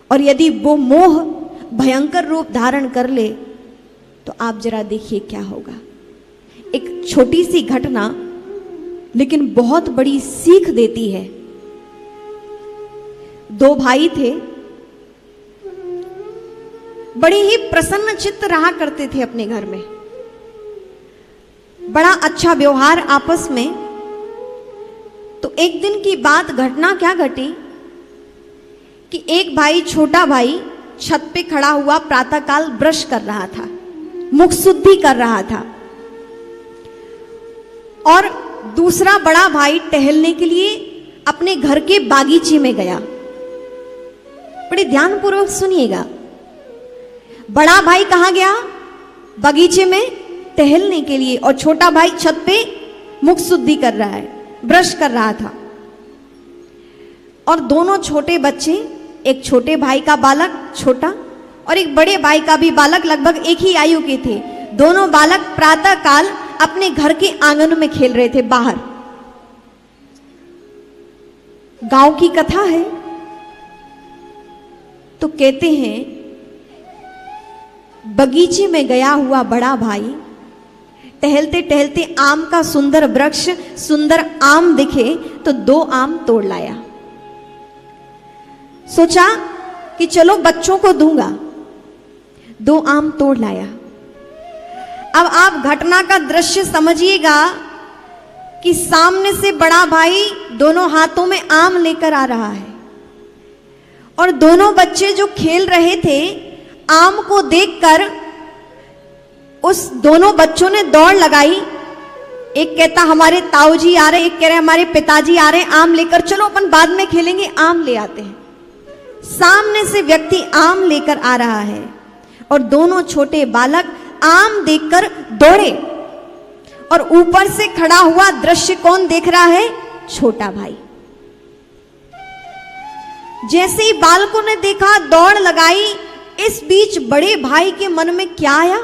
और यदि वो मोह भयंकर रूप धारण कर ले तो आप जरा देखिए क्या होगा। एक छोटी सी घटना लेकिन बहुत बड़ी सीख देती है। दो भाई थे, बड़े ही प्रसन्न चित्त रहा करते थे अपने घर में, बड़ा अच्छा व्यवहार आपस में। तो एक दिन की बात, घटना क्या घटी कि एक भाई, छोटा भाई छत पे खड़ा हुआ प्रातःकाल ब्रश कर रहा था, मुख शुद्धि कर रहा था, और दूसरा बड़ा भाई टहलने के लिए अपने घर के बागीचे में गया। बड़े ध्यानपूर्वक सुनिएगा, बड़ा भाई कहाँ गया? बगीचे में टहलने के लिए, और छोटा भाई छत पे मुख शुद्धि कर रहा है, ब्रश कर रहा था। और दोनों छोटे बच्चे, एक छोटे भाई का बालक छोटा और एक बड़े भाई का भी बालक, लगभग एक ही आयु के थे। दोनों बालक प्रातःकाल अपने घर के आंगन में खेल रहे थे बाहर। गांव की कथा है। तो कहते हैं बगीचे में गया हुआ बड़ा भाई टहलते टहलते आम का सुंदर वृक्ष, सुंदर आम दिखे तो 2 आम तोड़ लाया। सोचा कि चलो बच्चों को दूंगा, 2 आम तोड़ लाया। अब आप घटना का दृश्य समझिएगा कि सामने से बड़ा भाई दोनों हाथों में आम लेकर आ रहा है, और दोनों बच्चे जो खेल रहे थे आम को देखकर उस दोनों बच्चों ने दौड़ लगाई। एक कहता हमारे ताऊजी आ रहे, एक कह रहे हमारे पिताजी आ रहे आम लेकर, चलो अपन बाद में खेलेंगे, आम ले आते हैं। सामने से व्यक्ति आम लेकर आ रहा है और दोनों छोटे बालक आम देखकर दौड़े, और ऊपर से खड़ा हुआ दृश्य कौन देख रहा है? छोटा भाई। जैसे ही बालकों ने देखा, दौड़ लगाई। इस बीच बड़े भाई के मन में क्या आया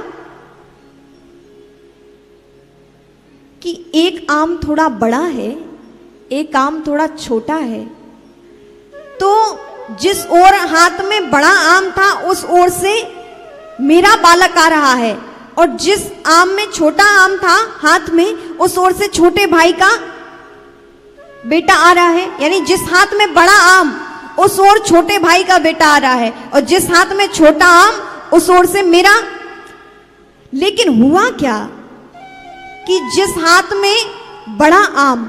कि एक आम थोड़ा बड़ा है, एक आम थोड़ा छोटा है, तो जिस ओर हाथ में बड़ा आम था उस ओर से मेरा बालक आ रहा है, और जिस आम में छोटा आम था हाथ में उस ओर से छोटे भाई का बेटा आ रहा है। यानी जिस हाथ में बड़ा आम उस ओर छोटे भाई का बेटा आ रहा है, और जिस हाथ में छोटा आम उस ओर से मेरा। लेकिन हुआ क्या कि जिस हाथ में बड़ा आम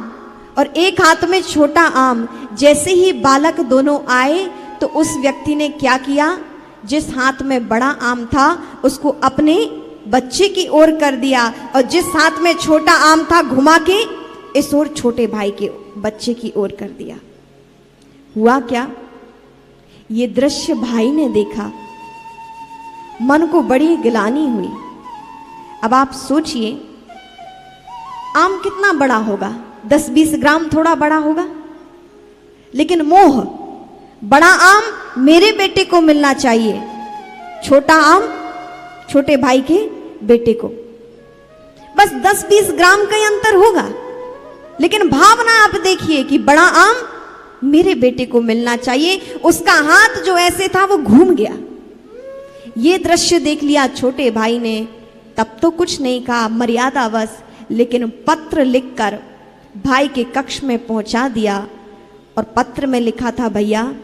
और एक हाथ में छोटा आम, जैसे ही बालक दोनों आए तो उस व्यक्ति ने क्या किया? जिस हाथ में बड़ा आम था उसको अपने बच्चे की ओर कर दिया, और जिस हाथ में छोटा आम था घुमा के इस ओर छोटे भाई के बच्चे की ओर कर दिया। हुआ क्या? ये दृश्य भाई ने देखा, मन को बड़ी गिलानी हुई। अब आप सोचिए, आम कितना बड़ा होगा? 10-20 ग्राम थोड़ा बड़ा होगा, लेकिन मोह, बड़ा आम मेरे बेटे को मिलना चाहिए, छोटा आम छोटे भाई के बेटे को। बस 10-20 ग्राम का ही अंतर होगा, लेकिन भावना आप देखिए कि बड़ा आम मेरे बेटे को मिलना चाहिए। उसका हाथ जो ऐसे था वो घूम गया। ये दृश्य देख लिया छोटे भाई ने, तब तो कुछ नहीं कहा, मर्यादावश, लेकिन पत्र लिखकर भाई के कक्ष में पहुंचा दिया। और पत्र में लिखा था, भैया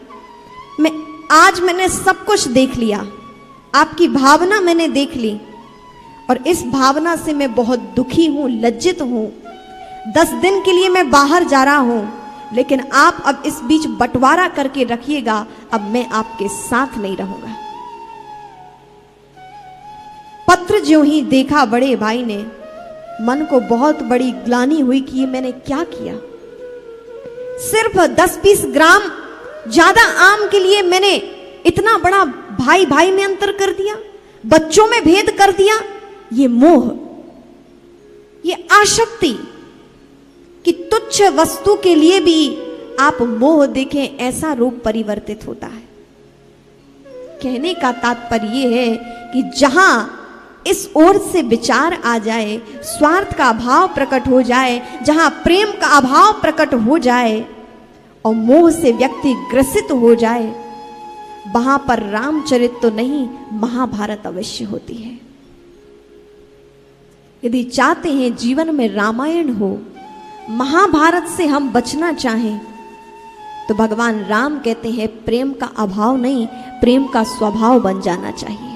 मैंने सब कुछ देख लिया, आपकी भावना मैंने देख ली, और इस भावना से मैं बहुत दुखी हूं, लज्जित हूं। 10 दिन के लिए मैं बाहर जा रहा हूं, लेकिन आप अब इस बीच बंटवारा करके रखिएगा, अब मैं आपके साथ नहीं रहूंगा। पत्र ज्यों ही देखा बड़े भाई ने, मन को बहुत बड़ी ग्लानि हुई कि ये मैंने क्या किया। सिर्फ 10-20 ग्राम ज्यादा आम के लिए मैंने इतना बड़ा भाई भाई में अंतर कर दिया, बच्चों में भेद कर दिया। ये मोह, ये आसक्ति कि तुच्छ वस्तु के लिए भी आप मोह देखें, ऐसा रूप परिवर्तित होता है। कहने का तात्पर्य यह है कि जहां इस ओर से विचार आ जाए, स्वार्थ का अभाव प्रकट हो जाए, जहां प्रेम का अभाव प्रकट हो जाए और मोह से व्यक्ति ग्रसित हो जाए, वहां पर रामचरित तो नहीं, महाभारत अवश्य होती है। यदि चाहते हैं जीवन में रामायण हो, महाभारत से हम बचना चाहें, तो भगवान राम कहते हैं प्रेम का अभाव नहीं, प्रेम का स्वभाव बन जाना चाहिए।